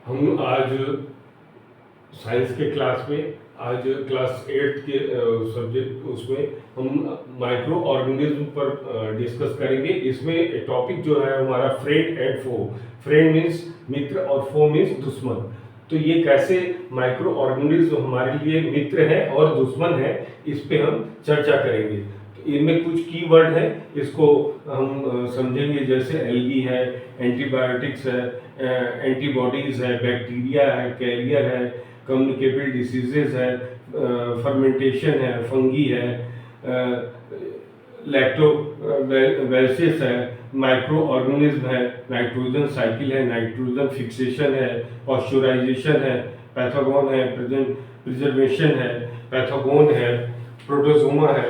हम आज साइंस के क्लास में आज क्लास 8 के सब्जेक्ट उसमें हम माइक्रो ऑर्गेनिज्म पर डिस्कस करेंगे। इसमें टॉपिक जो है हमारा friend and foe. Friend means मित्र और फो मीन्स दुश्मन। तो ये कैसे माइक्रो ऑर्गेनिज्म हमारे लिए मित्र है और दुश्मन है, इस पे हम चर्चा करेंगे। तो इनमें कुछ की वर्ड है, इसको हम समझेंगे। जैसे एल्गी है, एंटीबायोटिक्स है, एंटीबॉडीज है, बैक्टीरिया है, कैरियर है, कम्युनिकेबल डिसीजेज है, फर्मेंटेशन है, फंगी है, लैक्टोबैसिस है, माइक्रो ऑर्गेनिज्म है, नाइट्रोजन साइकिल है, नाइट्रोजन फिक्सेशन है, पॉस्चराइजेशन है, पैथोगोन है, प्रिजर्वेशन है, पैथोगोन है, प्रोटोजोमा है,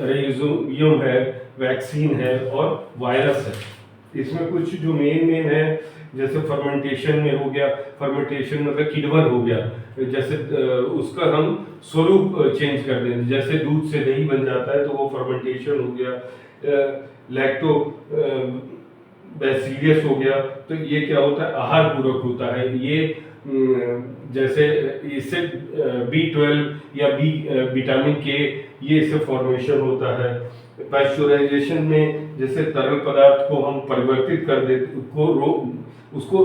रेइजोबियम है, वैक्सीन है और वायरस है। इसमें कुछ जो मेन है, जैसे फर्मेंटेशन में हो गया, फर्मेंटेशन मतलब किण्वन हो गया, जैसे उसका हम स्वरूप चेंज कर दें, जैसे दूध से दही बन जाता है तो वो फर्मेंटेशन हो गया। लैक्टो बैसिलियस हो गया, तो ये क्या होता है, आहार पूरक होता है। ये जैसे इससे B12 या विटामिन के, ये इससे फॉर्मेशन होता है। पाश्चराइजेशन में जैसे तरल पदार्थ को हम परिवर्तित कर देते उसको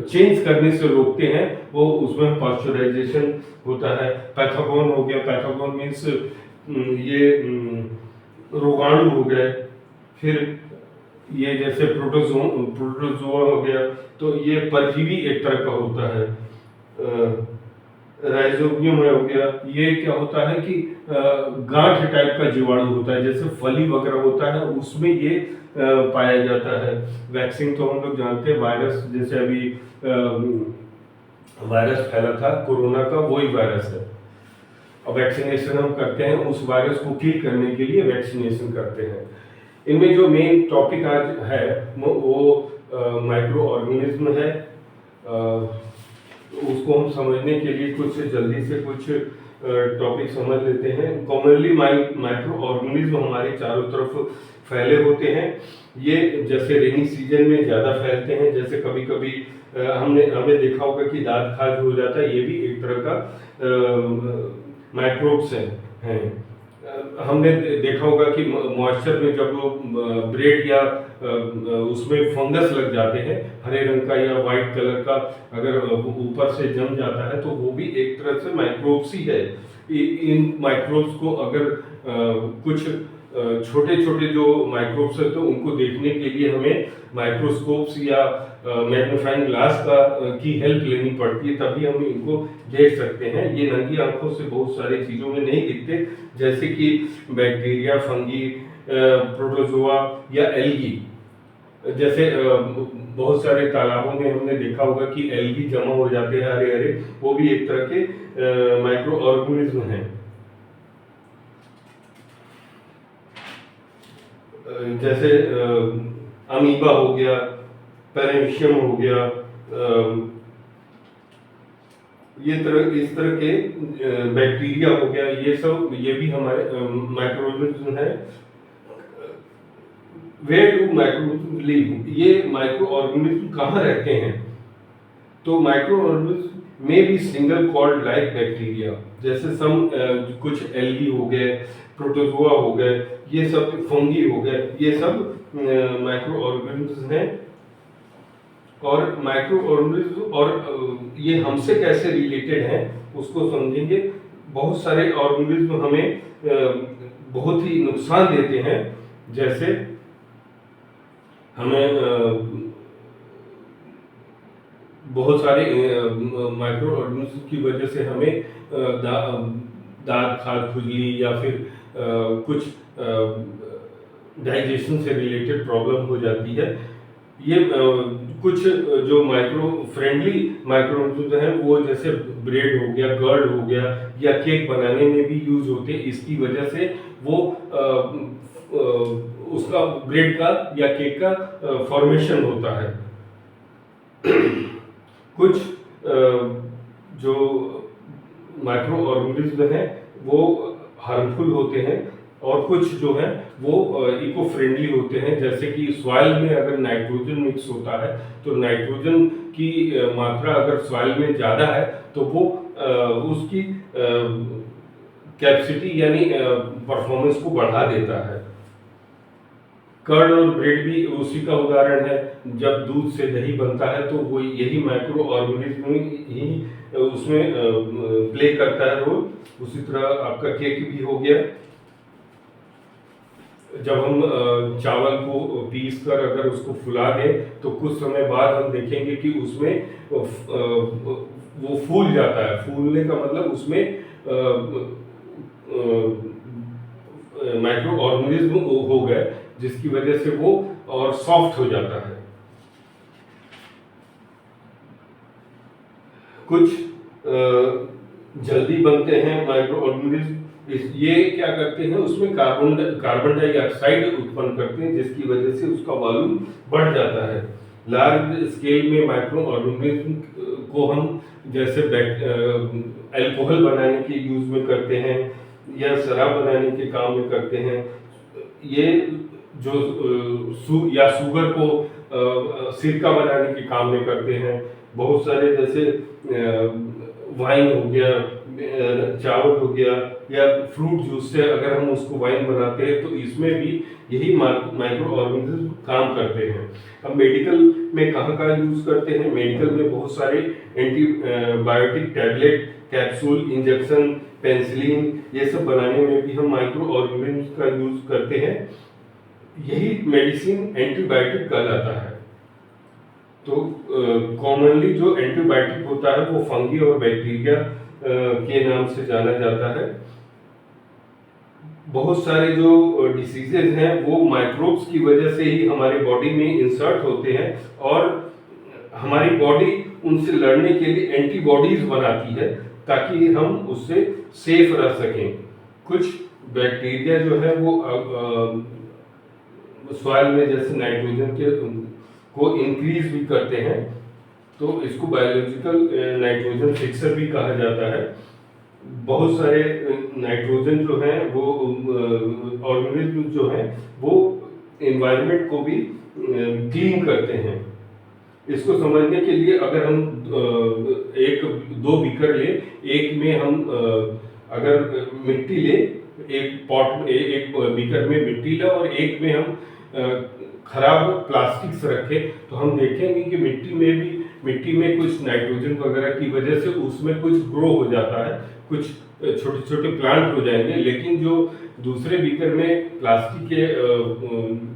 चेंज करने से रोकते हैं, वो उसमें पाश्चराइजेशन होता है। पैथोगोन हो गया, पैथोगोन मीन्स ये रोगाणु हो गए। फिर ये जैसे प्रोटोजोआ हो गया, तो ये परजीवी एक तरह का होता है। राइजोबियम हो गया, ये क्या होता है कि गांठ टाइप का जीवाणु होता है, जैसे फली वगैरह होता है उसमें ये पाया जाता है। वैक्सीन तो हम लोग जानते हैं, वायरस जैसे अभी वायरस फैला था कोरोना का, वही वायरस है। अब वैक्सीनेशन हम करते हैं, उस वायरस को किल करने के लिए वैक्सीनेशन करते हैं। इनमें जो मेन टॉपिक आज है वो माइक्रो ऑर्गेनिज्म है। उसको हम समझने के लिए कुछ जल्दी से कुछ टॉपिक समझ लेते हैं। कॉमनली माइक्रो ऑर्गेनिज्म हमारे चारों तरफ फैले होते हैं। ये जैसे रेनी सीजन में ज़्यादा फैलते हैं, जैसे कभी कभी हमें देखा होगा कि दांत खाज हो जाता है, ये भी एक तरह का माइक्रोब्स हैं। हमने देखा होगा कि मॉइस्चर में जब ब्रेड या उसमें फंगस लग जाते हैं, हरे रंग का या वाइट कलर का, अगर ऊपर से जम जाता है तो वो भी एक तरह से माइक्रोब्स ही है। इन माइक्रोब्स को अगर कुछ छोटे छोटे जो माइक्रोब्स है तो उनको देखने के लिए हमें माइक्रोस्कोप्स या मैग्नीफाइंग ग्लास की हेल्प लेनी पड़ती है, तभी हम इनको देख सकते हैं। ये नंगी आंखों से बहुत सारी चीज़ों में नहीं दिखते, जैसे कि बैक्टीरिया, फंगी, प्रोटोजोआ या एल्गी। जैसे बहुत सारे तालाबों में हमने देखा होगा कि एल्गी जमा हो जाते हैं हरे हरे, वो भी एक तरह के माइक्रो ऑर्गेनिज्म हैं। जैसे अमीबा हो गया, पेरेंशियम हो गया, इस तरह के बैक्टीरिया हो गया, ये भी हमारे माइक्रोऑर्गेनिज्म है। Where do microorganism live? ये माइक्रो ऑर्गेनिज्म कहाँ रहते हैं? तो माइक्रो ऑर्गेनिज्म में भी सिंगल कॉल्ड लाइक बैक्टीरिया, जैसे कुछ एल्गी हो गए, प्रोटोजोआ हो गए, ये सब फंगी हो गए, ये सब माइक्रो ऑर्गेनिज्म हैं। और माइक्रो ऑर्गेनिज्म और ये हमसे कैसे रिलेटेड हैं उसको समझेंगे। बहुत सारे ऑर्गेनिज्म हमें बहुत ही नुकसान देते हैं, जैसे हमें बहुत सारे माइक्रो ऑर्गेनिज्म की वजह से हमें दांत खाज, खुजली या फिर कुछ डाइजेशन से रिलेटेड प्रॉब्लम हो जाती है। ये कुछ जो माइक्रो फ्रेंडली माइक्रो ऑर्गेनिज्म हैं, वो जैसे ब्रेड हो गया, कर्ड हो गया या केक बनाने में भी यूज होते हैं। इसकी वजह से वो उसका ब्रेड का या केक का फॉर्मेशन होता है। कुछ जो माइक्रो ऑर्गेनिज्म हैं वो हार्मफुल होते हैं, और कुछ जो है वो इको फ्रेंडली होते हैं, जैसे कि सॉइल में अगर नाइट्रोजन मिक्स होता है तो नाइट्रोजन की मात्रा अगर सॉइल में ज़्यादा है तो वो उसकी कैपेसिटी यानी परफॉर्मेंस को बढ़ा देता है। कर्ड और ब्रेड भी उसी का उदाहरण है। जब दूध से दही बनता है तो वो यही माइक्रो ऑर्गेनिज्म ही उसमें प्ले करता है रोल। उसी तरह आपका केक भी हो गया। जब हम चावल को पीस कर अगर उसको फुला दें तो कुछ समय बाद हम देखेंगे कि उसमें वो फूल जाता है। फूलने का मतलब उसमें माइक्रो ऑर्गेनिज्म हो गए, जिसकी वजह से वो और सॉफ्ट हो जाता है। कुछ जल्दी बनते हैं माइक्रो ऑर्गेनिज्म। ये क्या करते हैं, उसमें कार्बन डाइऑक्साइड उत्पन्न करते हैं, जिसकी वजह से उसका वॉल्यूम बढ़ जाता है। लार्ज स्केल में माइक्रो ऑर्गेनिज्म को हम जैसे अल्कोहल बनाने के यूज में करते हैं या शराब बनाने के काम में करते हैं। ये जो शुगर को सिरका बनाने के काम में करते हैं। बहुत सारे जैसे वाइन हो गया, चावल हो गया, या फ्रूट जूस से अगर हम उसको वाइन बनाते हैं तो इसमें भी यही माइक्रो ऑर्गेनिज्म काम करते हैं। अब मेडिकल में कहाँ यूज करते हैं? मेडिकल में बहुत सारे antibiotic tablet, capsule, injection, penicillin, ये सब बनाने में भी हम माइक्रो ऑर्गेनिज्म का यूज करते हैं। यही मेडिसिन एंटीबायोटिक कहलाता है। तो कॉमनली जो एंटीबायोटिक होता है वो फंगी और बैक्टीरिया के नाम से जाना जाता है। बहुत सारे जो डिसीजेज हैं वो माइक्रोब्स की वजह से ही हमारे बॉडी में इंसर्ट होते हैं और हमारी बॉडी उनसे लड़ने के लिए एंटीबॉडीज बनाती है ताकि हम उससे सेफ रह सकें। कुछ बैक्टीरिया जो है वो सॉइल में जैसे नाइट्रोजन के को इंक्रीज भी करते हैं, तो इसको बायोलॉजिकल नाइट्रोजन फिक्सर भी कहा जाता है। बहुत सारे नाइट्रोजन जो हैं वो ऑर्गेनिज्म जो हैं वो एनवायरनमेंट को भी क्लीन करते हैं। इसको समझने के लिए अगर हम दो बीकर ले, एक में हम अगर मिट्टी ले, एक पॉट में एक बीकर में मिट्टी ले और एक में हम खराब प्लास्टिक्स रखें, तो हम देखेंगे कि मिट्टी में कुछ नाइट्रोजन वगैरह की वजह से उसमें कुछ ग्रो हो जाता है, कुछ छोटे छोटे प्लांट हो जाएंगे। लेकिन जो दूसरे बीकर में प्लास्टिक के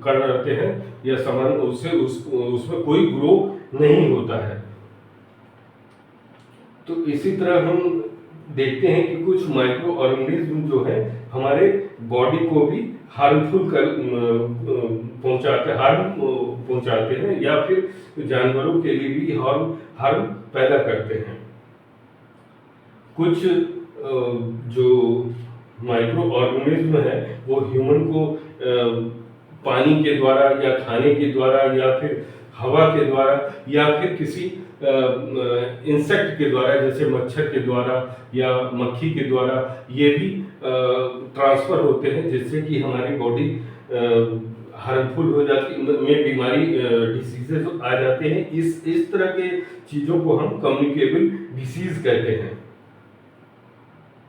कण रहते हैं या सामान, उसमें कोई ग्रो नहीं होता है। तो इसी तरह हम देखते हैं कि कुछ माइक्रो ऑर्गेनिज्म जो है हमारे बॉडी को भी हार्मफुल पहुंचाते हैं या फिर जानवरों के लिए भी हार्म पैदा करते हैं। कुछ जो माइक्रो ऑर्गेनिज्म है वो ह्यूमन को पानी के द्वारा या खाने के द्वारा या फिर हवा के द्वारा या फिर किसी इंसेक्ट के द्वारा जैसे मच्छर के द्वारा या मक्खी के द्वारा ये भी ट्रांसफर होते हैं, जिससे कि हमारी बॉडी हार्मफुल हो जाती में बीमारी डिसीजेस आ जाते हैं। इस तरह के चीज़ों को हम कम्युनिकेबल डिसीज कहते हैं।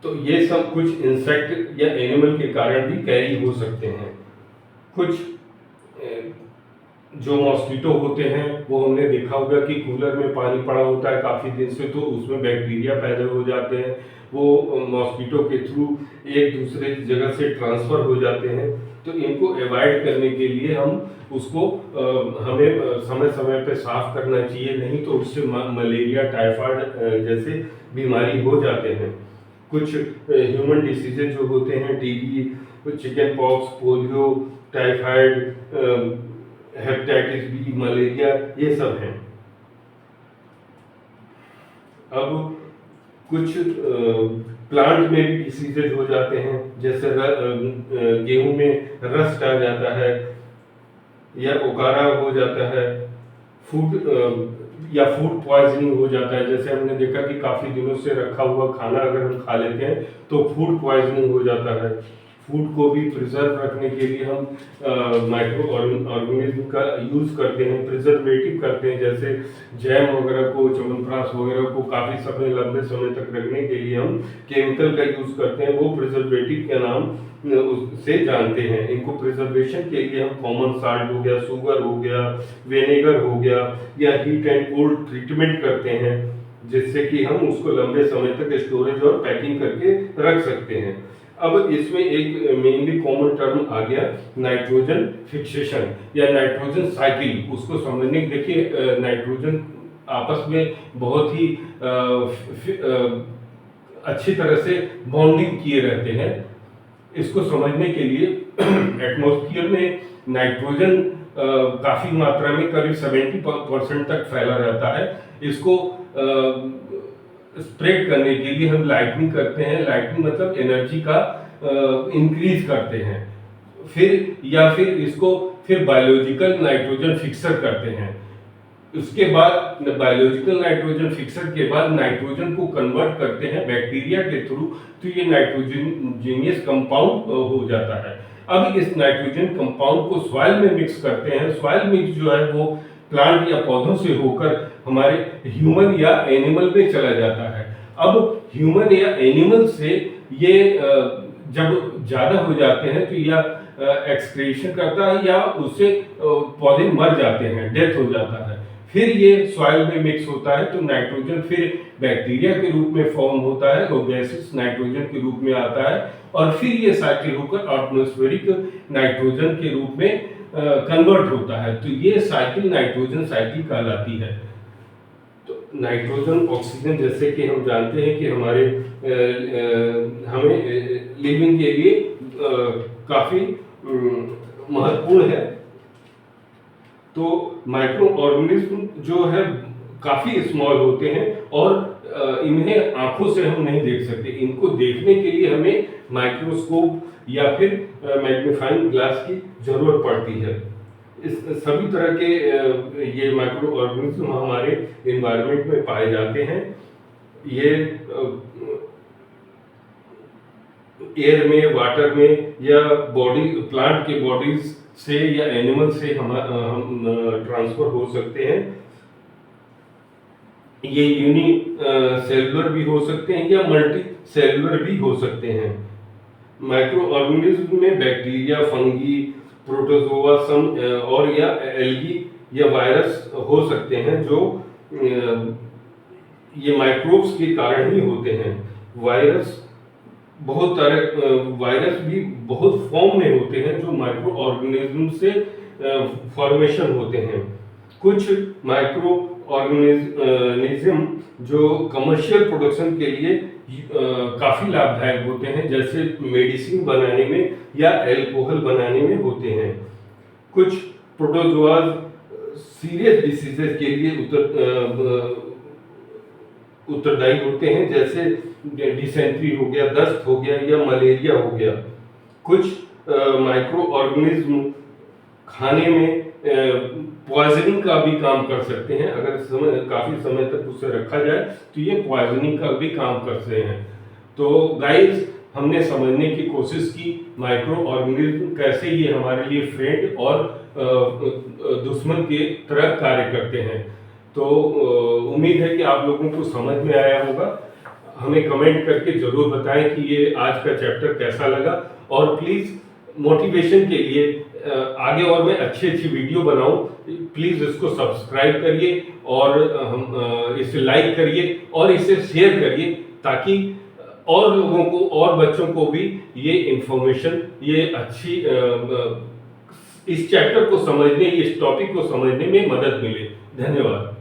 तो ये सब कुछ इंसेक्ट या एनिमल के कारण भी कैरी हो सकते हैं। कुछ जो मॉस्किटो होते हैं वो हमने देखा होगा कि कूलर में पानी पड़ा होता है काफ़ी दिन से, तो उसमें बैक्टीरिया पैदा हो जाते हैं। वो मॉस्किटो के थ्रू एक दूसरे जगह से ट्रांसफ़र हो जाते हैं। तो इनको अवॉइड करने के लिए हम उसको हमें समय समय पे साफ करना चाहिए, नहीं तो उससे मलेरिया, टाइफाइड जैसे बीमारी हो जाते हैं। कुछ ह्यूमन डिसीजेज जो होते हैं, TB, chicken pox, polio, typhoid, hepatitis B, malaria, ये सब हैं। अब कुछ प्लांट में भी डिसीजेज हो जाते हैं, जैसे गेहूं में रस्ट आ जाता है या ओकारा हो जाता है, फूड पॉइजनिंग हो जाता है। जैसे हमने देखा कि काफ़ी दिनों से रखा हुआ खाना अगर हम खा लेते हैं तो फूड पॉइजनिंग हो जाता है। फूड को भी प्रिजर्व रखने के लिए हम माइक्रो ऑर्गेनिज्म का यूज़ करते हैं, प्रिजर्वेटिव करते हैं। जैसे जैम वगैरह को, च्यवनप्राश वगैरह को काफ़ी समय, लंबे समय तक रखने के लिए हम केमिकल का यूज़ करते हैं, वो प्रिजर्वेटिव के नाम से जानते हैं। इनको प्रिजर्वेशन के लिए हम कॉमन साल्ट हो गया, शुगर हो गया, विनेगर हो गया, या हीट एंड कोल्ड ट्रीटमेंट करते हैं, जिससे कि हम उसको लंबे समय तक स्टोरेज और पैकिंग करके रख सकते हैं। अब इसमें एक मेनली कॉमन टर्म आ गया नाइट्रोजन फिक्सेशन या नाइट्रोजन साइकिल। उसको समझने, देखिए नाइट्रोजन आपस में बहुत ही अच्छी तरह से बॉन्डिंग किए रहते हैं। इसको समझने के लिए एटमॉस्फेयर में नाइट्रोजन काफ़ी मात्रा में, करीब 70% तक फैला रहता है। इसको स्प्रेड करने के लिए हम लाइटनिंग करते हैं। लाइटनिंग मतलब एनर्जी का इंक्रीज करते हैं। फिर इसको बायोलॉजिकल नाइट्रोजन फिक्सर करते हैं। उसके बाद बायोलॉजिकल नाइट्रोजन फिक्सर के बाद नाइट्रोजन को कन्वर्ट करते हैं बैक्टीरिया के थ्रू, तो ये नाइट्रोजनियस कंपाउंड हो जाता है। अब इस नाइट्रोजन कंपाउंड को सॉइल में मिक्स करते हैं। सॉइल मिक्स जो है वो प्लांट या पौधों से होकर हमारे ह्यूमन या एनिमल में चला जाता है। अब ह्यूमन या एनिमल से ये जब ज्यादा हो जाते हैं तो या एक्सक्रीशन करता है या उससे पौधे मर जाते हैं, डेथ हो जाता है। फिर ये सॉइल में मिक्स होता है तो नाइट्रोजन फिर बैक्टीरिया के रूप में फॉर्म होता है और गैसेस नाइट्रोजन के रूप में आता है, और फिर ये साइकिल होकर एटमॉस्फेरिक नाइट्रोजन के रूप में कन्वर्ट होता है। तो ये साइकिल नाइट्रोजन साइकिल कहलाती है। तो नाइट्रोजन ऑक्सीजन, जैसे कि हम जानते हैं कि हमारे हमें लिविंग के लिए काफ़ी महत्वपूर्ण है। तो माइक्रो ऑर्गेनिज्म जो है काफ़ी स्मॉल होते हैं और इन्हें आंखों से हम नहीं देख सकते। इनको देखने के लिए हमें माइक्रोस्कोप या फिर मैग्नीफाइंग ग्लास की जरूरत पड़ती है। इस सभी तरह के ये माइक्रो ऑर्गेनिज्म हमारे एनवायरनमेंट में पाए जाते हैं। ये एयर में, वाटर में या बॉडी, प्लांट के बॉडीज से या एनिमल से हम ट्रांसफर हो सकते हैं। ये यूनि सेलुलर भी हो सकते हैं या मल्टी सेलुलर भी हो सकते हैं। माइक्रो ऑर्गेनिज्म में बैक्टीरिया, फंगी, प्रोटोजोआ सम और या एल्गी या वायरस हो सकते हैं, जो ये माइक्रोब्स के कारण ही होते हैं। वायरस भी बहुत फॉर्म में होते हैं जो माइक्रो ऑर्गेनिज्म से फॉर्मेशन होते हैं। कुछ माइक्रो ऑर्गेनिज्म जो कमर्शियल प्रोडक्शन के लिए काफ़ी लाभदायक होते हैं, जैसे मेडिसिन बनाने में या एल्कोहल बनाने में होते हैं। कुछ प्रोटोजोआज सीरियस डिसीजेस के लिए उत्तरदायी होते हैं, जैसे डिसेंट्री हो गया, दस्त हो गया या मलेरिया हो गया। कुछ माइक्रो ऑर्गेनिज्म खाने में पॉइजनिंग का भी काम कर सकते हैं। अगर काफ़ी समय तक उसे रखा जाए तो ये पॉइजनिंग का भी काम करते हैं। तो गाइस, हमने समझने की कोशिश की माइक्रो ऑर्गेनिज्म कैसे ये हमारे लिए फ्रेंड और दुश्मन के तरह कार्य करते हैं। तो उम्मीद है कि आप लोगों को समझ में आया होगा। हमें कमेंट करके ज़रूर बताएं कि ये आज का चैप्टर कैसा लगा, और प्लीज़ मोटिवेशन के लिए आगे और मैं अच्छी वीडियो बनाऊं, प्लीज़ इसको सब्सक्राइब करिए और इसे लाइक करिए और इसे शेयर करिए, ताकि और लोगों को और बच्चों को भी ये इंफॉर्मेशन, ये अच्छी इस चैप्टर को समझने, इस टॉपिक को समझने में मदद मिले। धन्यवाद।